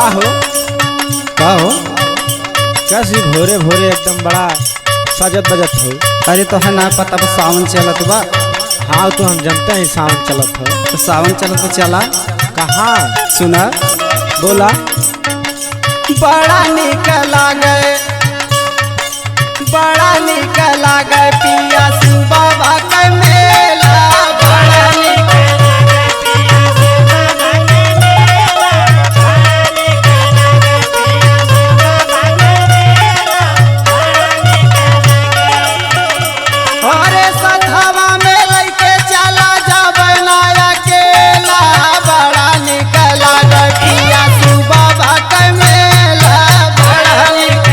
हो का हो? कैसी भोरे भोरे एकदम बड़ा सजत बजत हो। अरे तो है ना पता बस सावन चलत बा। हाँ तो हम जानते हैं सावन चलत हो। तो सावन चलत तो चला। कहाँ? सुना बोला। बड़ा निक लागे, बड़ा निक लागे पिया शिव बाबा के मेला। बड़ा निक अरे सथवा में लइके चला जाबे ना अकेला। बड़ा निक लागे पिया शिव बाबा के मेला। बड़ा निक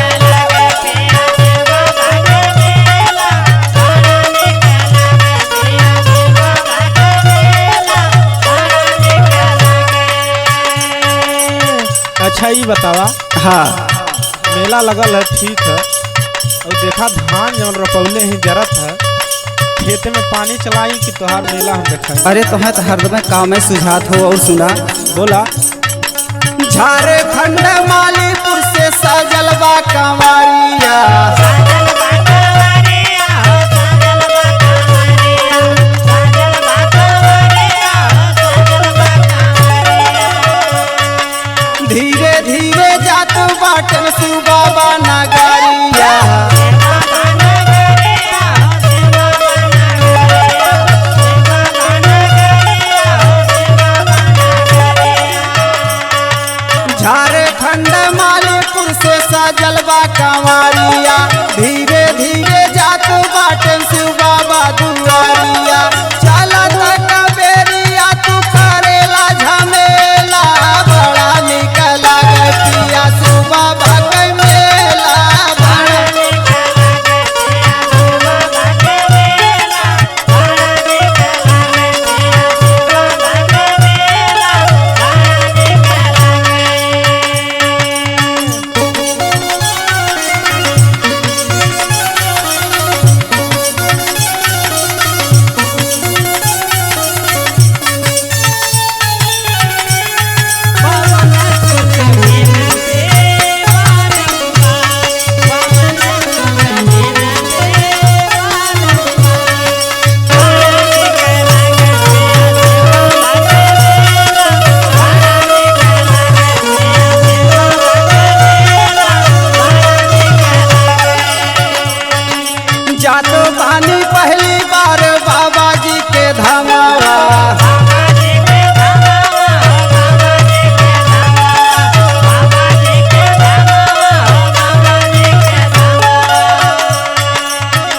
अच्छा ये बतावा, हाँ मेला लगल है ठीक है, और देखा धान जब रोपौले ही जरत है, खेत में पानी चलाई कि तोहार मेला हम देखा। अरे तो है तो हरदम काम में सुझात हो। और सुना बोला। झारखंड मालीपुर से सजल बा कंवरिया। धीरे धीरे जात बाटन शिव बाबा नगरिया। झारखंड मालीपुर से सजल बा कंवरिया। धीरे धीरे जात बाटन शिव बाबा दुआरिया। चलत कबेरिया तू करेला झमेला। बड़ा निक लागे पिया शिव बाबा के मेला। बड़ा जातो बानी पहली बार बाबा जी के धमावा।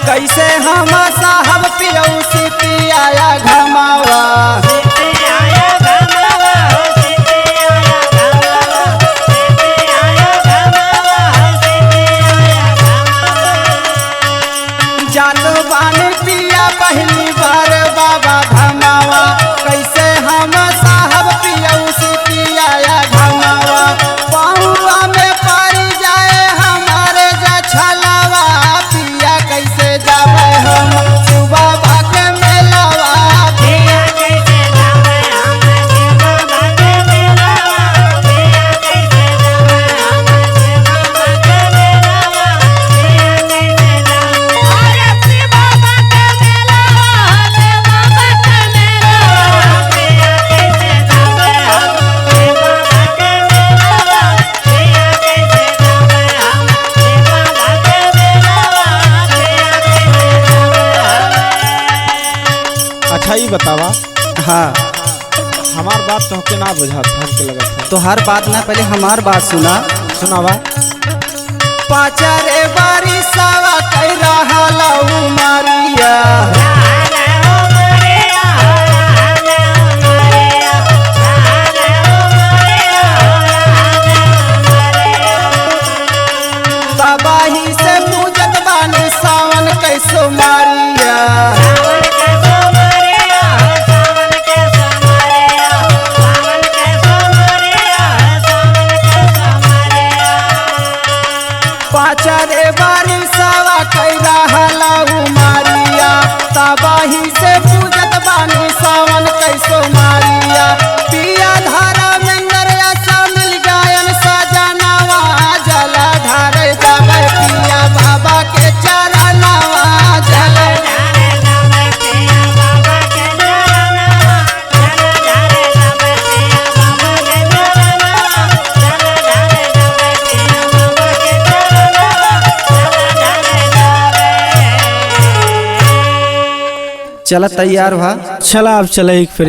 कैसे हम साहब पियऊ सिपिया घमावा। जातो बानी पिया पहली बार बाबा धमावा। कैसे हम साहब पियऊ सिपिया घमावा। पहुआ में पड़ जाए हमारे जछलावा। पिया कैसे जावे हम शिव बाबा के मेलावा। पिया कैसे जावे हम शिव बाबा के मेलावा। पिया कैसे जावे हम शिव बाबा के मेलावा। पिया कैसे जावे अरे शिव बाबा के मेलावा। शिव बाबा के मेलावा। पिया कैसे जावे हम शिव बाबा के मेलावा। पिया कैसे जावे हम शिव बाबा के मेलावा। पिया कैसे जावे। अच्छा ये बतावा, हाँ हमार बात तोहके ना बुझात हमके लगत है। तो हर बात ना पहले हमार बात सुना। सुनावा। पाचरे बारी सावा कई रहा उमरिया। तबाही से पूजत बानी सावन कैसो मारिया। पाचरे बारी सावा कई रहा उमरिया। तबाही से पूजत बानी सावन कैसो मारिया। पिया धारा में नरिया सा मिल गायन चला तैयार भा। चला अब चले एक फिर